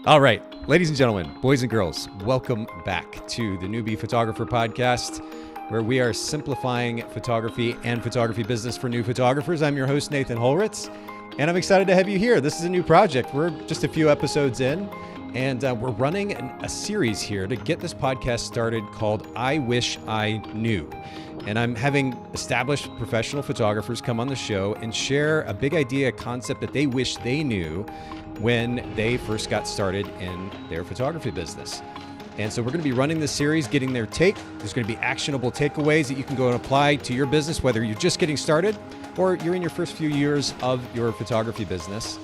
All right, ladies and gentlemen, boys and girls, welcome back to the Noobie Photographer Podcast, where we are simplifying photography and photography business for new photographers. I'm your host, Nathan Holritz, and I'm excited to have you here. This is a new project. We're just a few episodes in, and we're running a series here to get this podcast started called I Wish I Knew. And I'm having established professional photographers come on the show and share a big idea, a concept that they wish they knew when they first got started in their photography business. And so we're going to be running this series, getting their take. There's going to be actionable takeaways that you can go and apply to your business, whether you're just getting started or you're in your first few years of your photography business.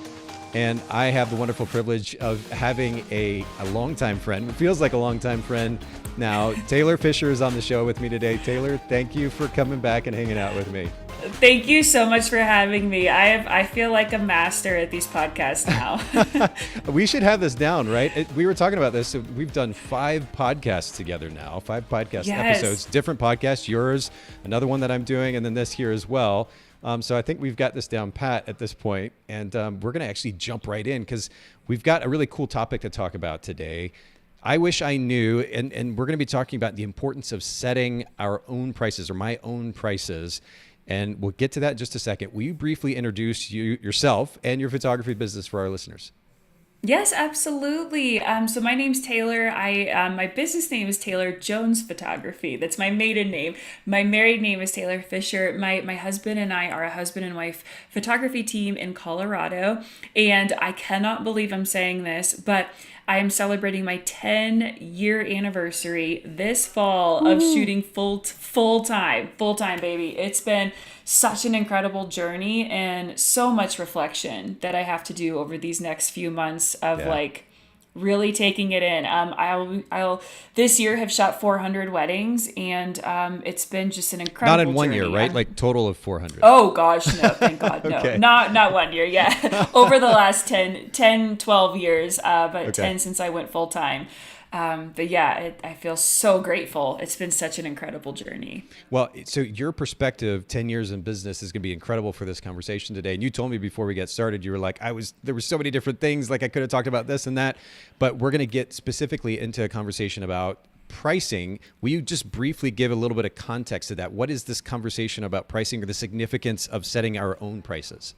And I have the wonderful privilege of having a longtime friend. It feels like a longtime friend now. Taylor Fisher is on the show with me today. Taylor, thank you for coming back and hanging out with me. Thank you so much for having me. I feel like a master at these podcasts now. We should have this down, right? We were talking about this. We've done 5 podcasts together now, 5 podcast episodes, different podcasts, yours, another one that I'm doing, and then this here as well. So I think we've got this down pat at this point, and we're going to actually jump right in because we've got a really cool topic to talk about today. I wish I knew, and we're going to be talking about the importance of setting our own prices or my own prices. And we'll get to that in just a second. Will you briefly introduce yourself and your photography business for our listeners? Yes, absolutely. So my name's Taylor. My business name is Taylor Jones Photography. That's my maiden name. My married name is Taylor Fisher. My husband and I are a husband and wife photography team in Colorado. And I cannot believe I'm saying this, but I am celebrating my 10-year anniversary this fall of shooting full time, baby. It's been such an incredible journey and so much reflection that I have to do over these next few months of really taking it in. I'll this year have shot 400 weddings, and it's been just an incredible Not in one journey. year, right? Like total of 400. Oh gosh, no, thank God, no. Okay. Not 1 year, yeah. Over the last 12 years, but Okay. 10 since I went full time. But yeah, I feel so grateful. It's been such an incredible journey. Well, so your perspective, 10 years in business, is going to be incredible for this conversation today. And you told me before we got started, you were like, there were so many different things, like I could have talked about this and that, but we're going to get specifically into a conversation about pricing. Will you just briefly give a little bit of context to that? What is this conversation about pricing or the significance of setting our own prices?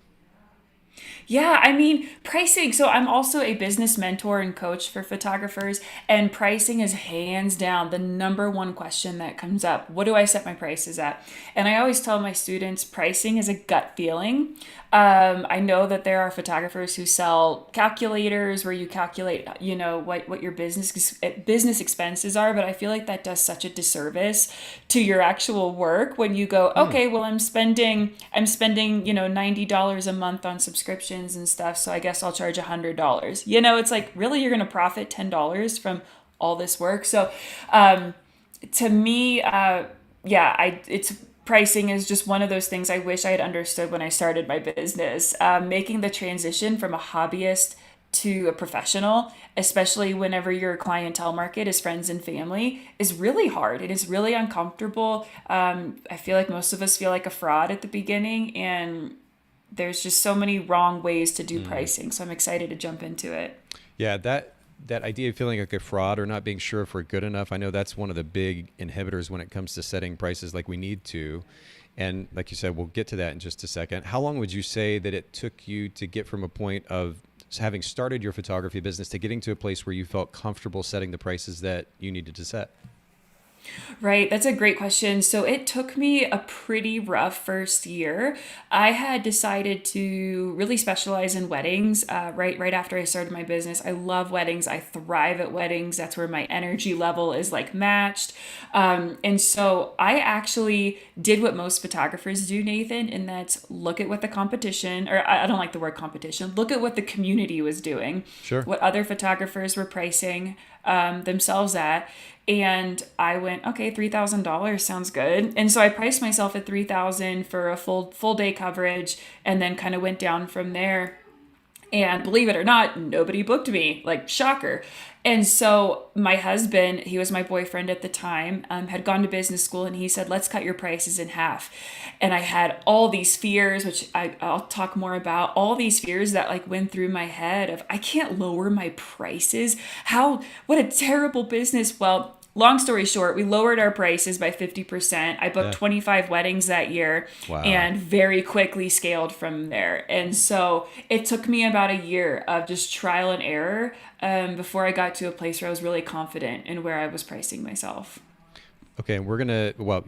Yeah, I mean, pricing. So I'm also a business mentor and coach for photographers, and pricing is hands down the number one question that comes up. What do I set my prices at? And I always tell my students pricing is a gut feeling. I know that there are photographers who sell calculators where you calculate, what your business expenses are, but I feel like that does such a disservice to your actual work when you go, okay, well, I'm spending, $90 a month on subscriptions and stuff, so I guess I'll charge $100. It's like, really, you're going to profit $10 from all this work? So, to me, it's pricing is just one of those things I wish I had understood when I started my business. Making the transition from a hobbyist to a professional, especially whenever your clientele market is friends and family, is really hard. It is really uncomfortable. I feel like most of us feel like a fraud at the beginning, and there's just so many wrong ways to do pricing. So I'm excited to jump into it. Yeah, that idea of feeling like a fraud or not being sure if we're good enough, I know that's one of the big inhibitors when it comes to setting prices like we need to. And like you said, we'll get to that in just a second. How long would you say that it took you to get from a point of having started your photography business to getting to a place where you felt comfortable setting the prices that you needed to set? Right. That's a great question. So it took me a pretty rough first year. I had decided to really specialize in weddings right after I started my business. I love weddings. I thrive at weddings. That's where my energy level is like matched. And so I actually did what most photographers do, Nathan, and that's look at what the competition, or I don't like the word competition, look at what the community was doing, Sure. what other photographers were pricing themselves at. And I went, okay, $3,000 sounds good. And so I priced myself at $3,000 for a full day coverage, and then kind of went down from there. And believe it or not, nobody booked me. Like, shocker. And so my husband, he was my boyfriend at the time, had gone to business school, and he said, let's cut your prices in half. And I had all these fears, which I'll talk more about, all these fears that like went through my head of, I can't lower my prices. What a terrible business. Well, long story short, we lowered our prices by 50%. I booked 25 weddings that year. Wow. And very quickly scaled from there. And so it took me about a year of just trial and error before I got to a place where I was really confident in where I was pricing myself. Okay, and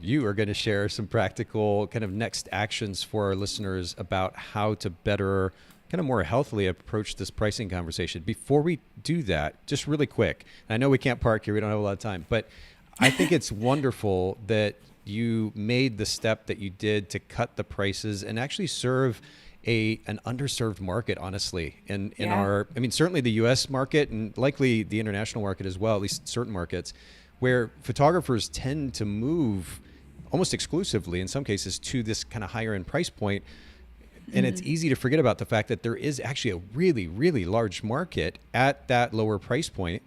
you are going to share some practical kind of next actions for our listeners about how to better, kind of more healthily approach this pricing conversation. Before we do that, just really quick, I know we can't park here, we don't have a lot of time, but I think it's wonderful that you made the step that you did to cut the prices and actually serve an underserved market, honestly, in our, I mean, certainly the US market and likely the international market as well, at least certain markets, where photographers tend to move almost exclusively in some cases to this kind of higher end price point. And it's easy to forget about the fact that there is actually a really, really large market at that lower price point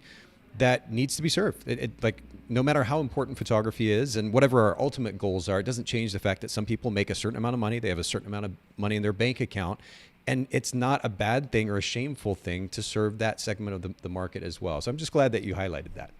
that needs to be served. Like, no matter how important photography is and whatever our ultimate goals are, it doesn't change the fact that some people make a certain amount of money. They have a certain amount of money in their bank account. And it's not a bad thing or a shameful thing to serve that segment of the market as well. So I'm just glad that you highlighted that.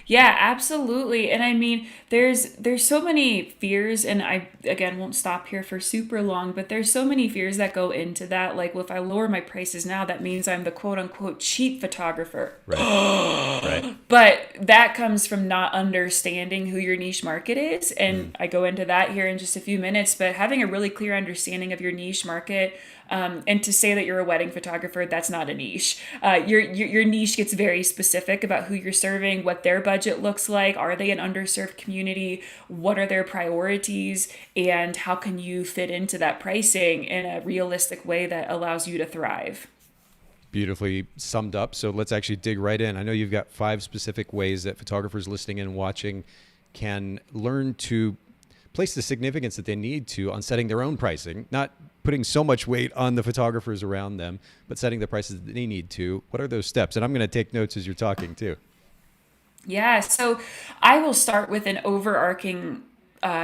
Yeah, absolutely. And I mean, there's so many fears, and I again won't stop here for super long, but there's so many fears that go into that. Like, well, if I lower my prices now, that means I'm the quote unquote cheap photographer. Right. Right. But that comes from not understanding who your niche market is. And I go into that here in just a few minutes, but having a really clear understanding of your niche market, and to say that you're a wedding photographer, that's not a niche. Your niche gets very specific about who you're serving, what their budget looks like. Are they an underserved community? What are their priorities? And how can you fit into that pricing in a realistic way that allows you to thrive? Beautifully summed up. So let's actually dig right in. I know you've got 5 specific ways that photographers listening and watching can learn to place the significance that they need to on setting their own pricing, not putting so much weight on the photographers around them, but setting the prices that they need to. What are those steps? And I'm going to take notes as you're talking too. Yeah, so I will start with an overarching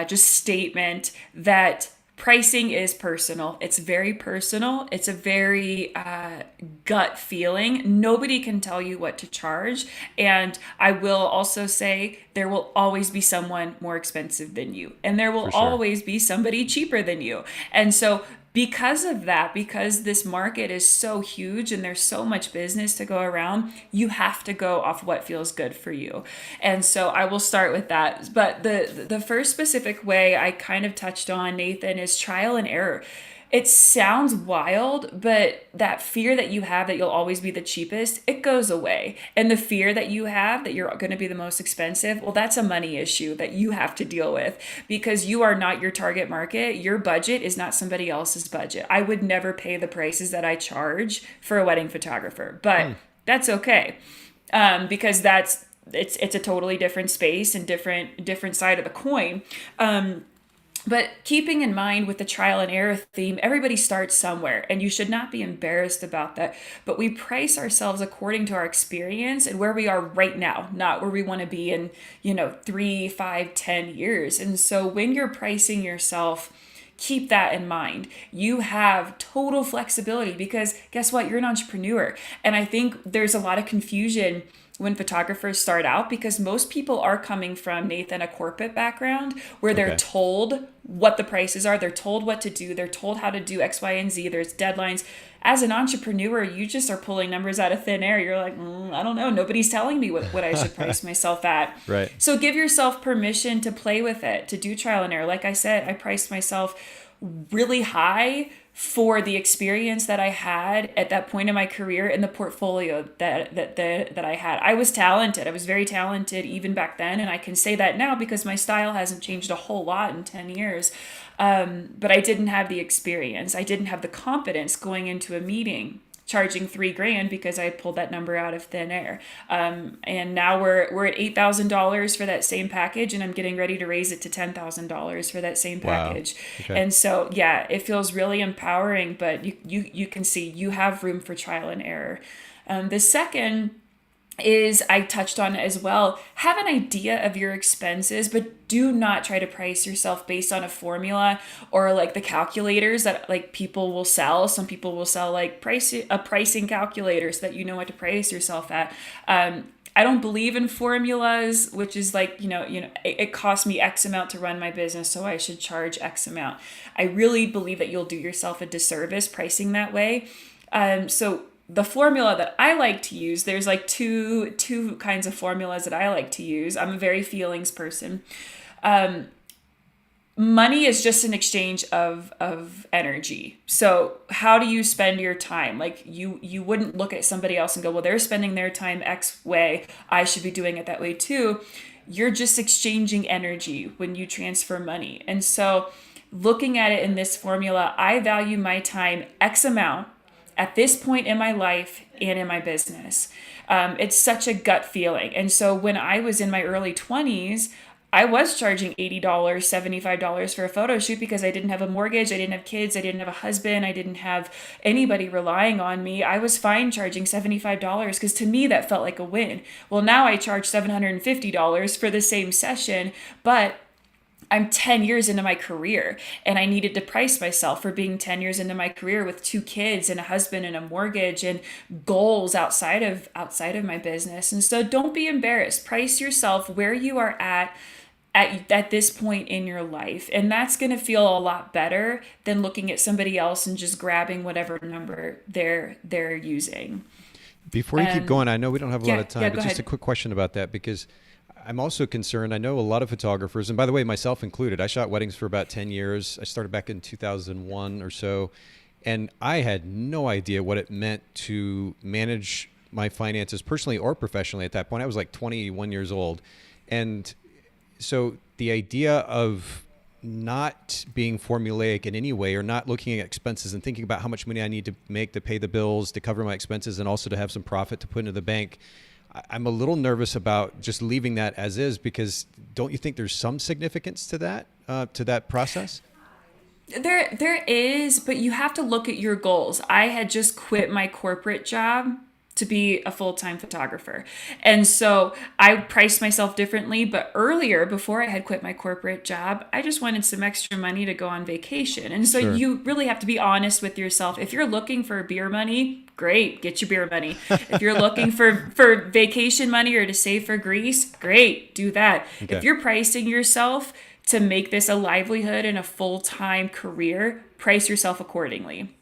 just statement that pricing is personal. It's very personal. It's a very gut feeling. Nobody can tell you what to charge. And I will also say there will always be someone more expensive than you. And there will always be somebody cheaper than you. And so because of that, because this market is so huge and there's so much business to go around, you have to go off what feels good for you. And so I will start with that. But the first specific way I kind of touched on, Nathan, is trial and error. It sounds wild, but that fear that you have that you'll always be the cheapest, it goes away. And the fear that you have that you're going to be the most expensive, well, that's a money issue that you have to deal with because you are not your target market. Your budget is not somebody else's budget. I would never pay the prices that I charge for a wedding photographer, but that's okay. Because it's a totally different space and different side of the coin. But keeping in mind with the trial and error theme, everybody starts somewhere and you should not be embarrassed about that. But we price ourselves according to our experience and where we are right now, not where we want to be in, 3, 5, 10 years. And so when you're pricing yourself, keep that in mind. You have total flexibility because guess what? You're an entrepreneur. And I think there's a lot of confusion when photographers start out because most people are coming from, Nathan, a corporate background where they're told what the prices are. They're told what to do. They're told how to do X, Y, and Z. There's deadlines. As an entrepreneur, you just are pulling numbers out of thin air. You're like, I don't know. Nobody's telling me what I should price myself at. Right. So give yourself permission to play with it, to do trial and error. Like I said, I priced myself really high for the experience that I had at that point in my career and the portfolio that I had. I was talented. I was very talented even back then. And I can say that now because my style hasn't changed a whole lot in 10 years. But I didn't have the experience. I didn't have the confidence going into a meeting. charging $3,000 because I pulled that number out of thin air. And now we're at $8,000 for that same package, and I'm getting ready to raise it to $10,000 for that same package. Wow. Okay. And so, yeah, it feels really empowering, but you can see you have room for trial and error. The second is, I touched on it as well, have an idea of your expenses, but do not try to price yourself based on a formula or like the calculators that like people will sell. Some people will sell like pricing calculator so that you know what to price yourself at. I don't believe in formulas, which is like, it costs me X amount to run my business, so I should charge X amount. I really believe that you'll do yourself a disservice pricing that way. So the formula that I like to use, there's like two kinds of formulas that I like to use. I'm a very feelings person. Money is just an exchange of energy. So how do you spend your time? Like you wouldn't look at somebody else and go, well, they're spending their time X way, I should be doing it that way too. You're just exchanging energy when you transfer money. And so looking at it in this formula, I value my time X amount at this point in my life and in my business. It's such a gut feeling. And so when I was in my early 20s, I was charging $80, $75 for a photo shoot because I didn't have a mortgage, I didn't have kids, I didn't have a husband, I didn't have anybody relying on me. I was fine charging $75 because to me that felt like a win. Well, now I charge $750 for the same session, but I'm 10 years into my career and I needed to price myself for being 10 years into my career with 2 kids and a husband and a mortgage and goals outside of my business. And so don't be embarrassed. Price yourself where you are at this point in your life. And that's going to feel a lot better than looking at somebody else and just grabbing whatever number they're using. Before you keep going, I know we don't have a lot of time, but just ahead. a quick question about that, because I'm also concerned. I know a lot of photographers, and by the way, myself included, I shot weddings for about 10 years. I started back in 2001 or so, and I had no idea what it meant to manage my finances personally or professionally at that point. I was like 21 years old. And so the idea of not being formulaic in any way or not looking at expenses and thinking about how much money I need to make to pay the bills, to cover my expenses, and also to have some profit to put into the bank, I'm a little nervous about just leaving that as is, because don't you think there's some significance to that process? There is, but you have to look at your goals. I had just quit my corporate job to be a full-time photographer. And so I priced myself differently, but earlier, before I had quit my corporate job, I just wanted some extra money to go on vacation. And so Sure. You really have to be honest with yourself. If you're looking for beer money, great, get your beer money. If you're looking for vacation money or to save for Greece, great, do that. Okay. If you're pricing yourself to make this a livelihood and a full-time career, price yourself accordingly.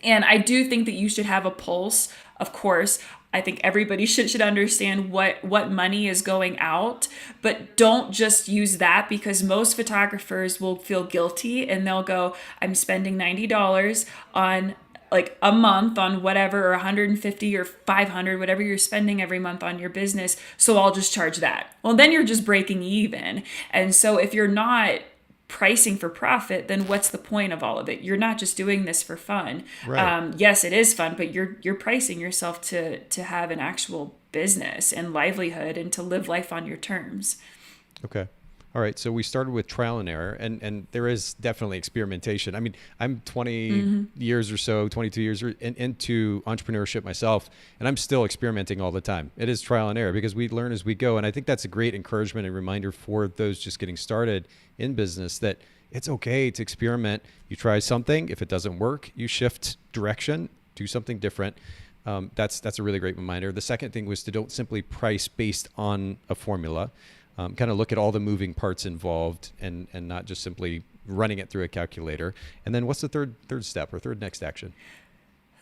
And I do think that you should have a pulse. Of course, I think everybody should understand what money is going out, but don't just use that, because most photographers will feel guilty and they'll go, I'm spending $90 on like a month on whatever, or 150 or 500, whatever you're spending every month on your business. So I'll just charge that. Well, then you're just breaking even. And so if you're not pricing for profit, then what's the point of all of it? You're not just doing this for fun. Right. Yes, it is fun, but you're pricing yourself to have an actual business and livelihood and to live life on your terms. Okay. All right. So we started with trial and error, and there is definitely experimentation. I mean, I'm 20 years or so, 22 years into entrepreneurship myself, and I'm still experimenting all the time. It is trial and error because we learn as we go. And I think that's a great encouragement and reminder for those just getting started in business, that it's okay to experiment. You try something. If it doesn't work, you shift direction, do something different. That's a really great reminder. The second thing was to don't simply price based on a formula. Kind of look at all the moving parts involved and not just simply running it through a calculator. And then what's the third step or third next action?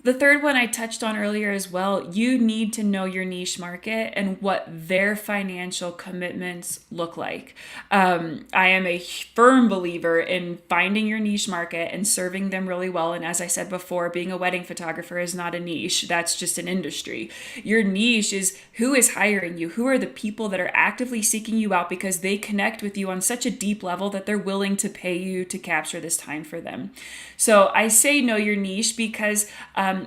The third one I touched on earlier as well. You need to know your niche market and what their financial commitments look like. I am a firm believer in finding your niche market and serving them really well. And as I said before, being a wedding photographer is not a niche. That's just an industry. Your niche is who is hiring you. Who are the people that are actively seeking you out because they connect with you on such a deep level that they're willing to pay you to capture this time for them. So I say know your niche because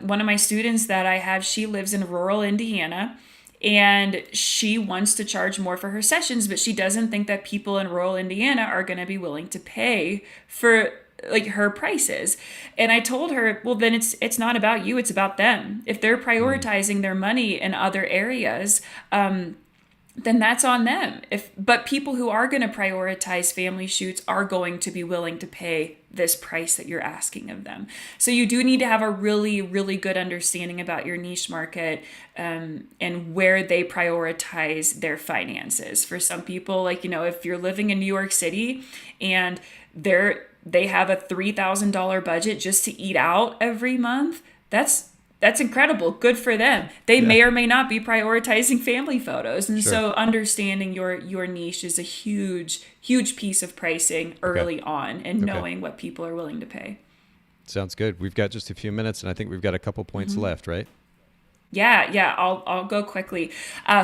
One of my students that I have, she lives in rural Indiana. And she wants to charge more for her sessions, but she doesn't think that people in rural Indiana are going to be willing to pay for like her prices. And I told her, well, then it's not about you, it's about them. If they're prioritizing their money in other areas, then that's on them. But people who are going to prioritize family shoots are going to be willing to pay this price that you're asking of them. So you do need to have a really, really good understanding about your niche market, and where they prioritize their finances. For some people, like, if you're living in New York City and they have a $3,000 budget just to eat out every month, that's incredible. Good for them. They may or may not be prioritizing family photos. And so understanding your niche is a huge, huge piece of pricing early on, and knowing what people are willing to pay. Sounds good. We've got just a few minutes, and I think we've got a couple points left, right? Yeah. I'll go quickly.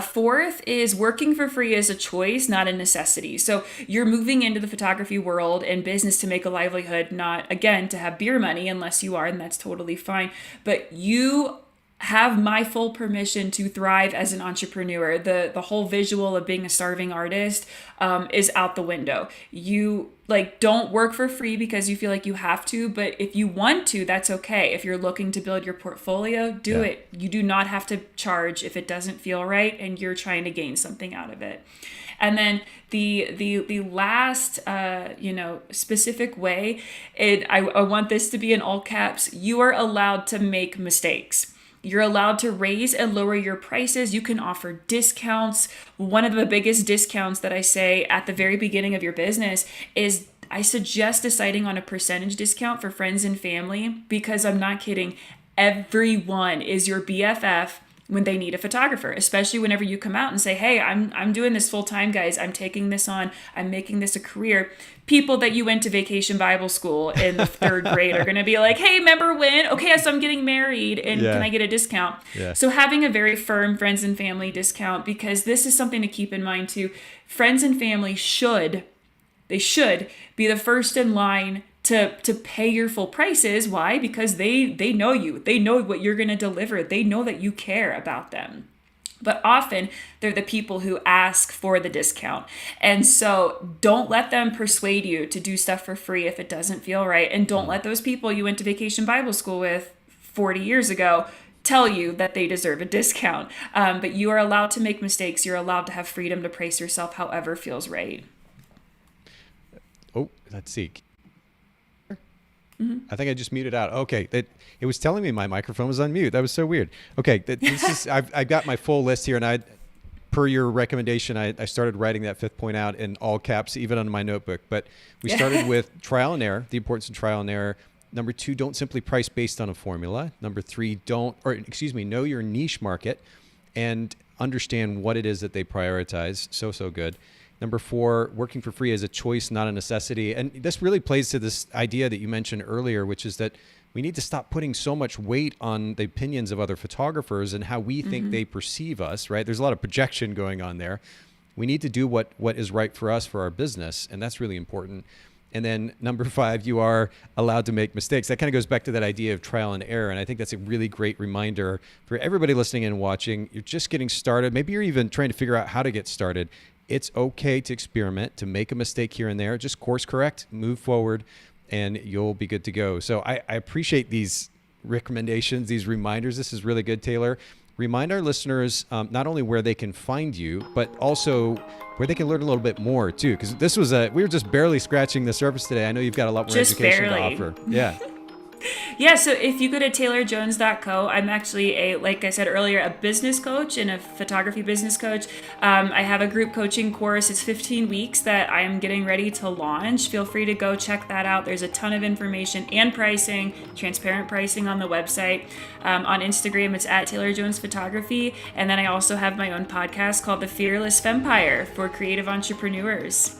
Fourth is working for free is a choice, not a necessity. So you're moving into the photography world and business to make a livelihood, not, again, to have beer money, unless you are, and that's totally fine. But you have my full permission to thrive as an entrepreneur. The whole visual of being a starving artist is out the window. You don't work for free because you feel like you have to, but if you want to, that's okay. If you're looking to build your portfolio, do it. You do not have to charge if it doesn't feel right and you're trying to gain something out of it. And then the last specific way, I want this to be in all caps, you are allowed to make mistakes. You're allowed to raise and lower your prices. You can offer discounts. One of the biggest discounts that I say at the very beginning of your business is I suggest deciding on a percentage discount for friends and family, because I'm not kidding. Everyone is your BFF when they need a photographer, especially whenever you come out and say, hey, I'm doing this full time, guys. I'm taking this on. I'm making this a career. People that you went to vacation Bible school in the third grade are going to be like, hey, remember when? Okay, so I'm getting married and can I get a discount? Yeah. So having a very firm friends and family discount, because this is something to keep in mind too. Friends and family should be the first in line to pay your full prices. Why? Because they know you. They know what you're going to deliver. They know that you care about them. But often they're the people who ask for the discount. And so don't let them persuade you to do stuff for free if it doesn't feel right. And don't let those people you went to vacation Bible school with 40 years ago tell you that they deserve a discount. But you are allowed to make mistakes. You're allowed to have freedom to price yourself however feels right. Oh, let's see. I think I just muted out. Okay, it was telling me my microphone was on mute. That was so weird. Okay, this is I've got my full list here, and per your recommendation, I started writing that fifth point out in all caps, even on my notebook. But we started with trial and error, the importance of trial and error. Number 2, don't simply price based on a formula. Number 3, know your niche market and understand what it is that they prioritize. So good. Number 4, working for free is a choice, not a necessity. And this really plays to this idea that you mentioned earlier, which is that we need to stop putting so much weight on the opinions of other photographers and how we think they perceive us, right? There's a lot of projection going on there. We need to do what is right for us, for our business, and that's really important. And then number 5, you are allowed to make mistakes. That kind of goes back to that idea of trial and error. And I think that's a really great reminder for everybody listening and watching. You're just getting started. Maybe you're even trying to figure out how to get started. It's okay to experiment, to make a mistake here and there. Just course correct, move forward, and you'll be good to go. So I appreciate these recommendations, these reminders. This is really good, Taylor. Remind our listeners not only where they can find you, but also where they can learn a little bit more too. Because we were just barely scratching the surface today. I know you've got a lot more education to offer. Yeah. Yeah, so if you go to taylorjones.co, I'm actually like I said earlier, a business coach and a photography business coach. I have a group coaching course. It's 15 weeks that I am getting ready to launch. Feel free to go check that out. There's a ton of information and pricing, transparent pricing on the website. On Instagram, it's at Taylor Jones Photography. And then I also have my own podcast called The Fearless Fempire for creative entrepreneurs.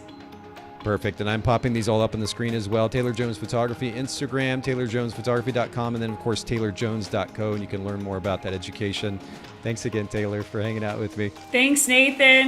Perfect. And I'm popping these all up on the screen as well. Taylor Jones Photography, Instagram, taylorjonesphotography.com, and then, of course, taylorjones.co, and you can learn more about that education. Thanks again, Taylor, for hanging out with me. Thanks, Nathan.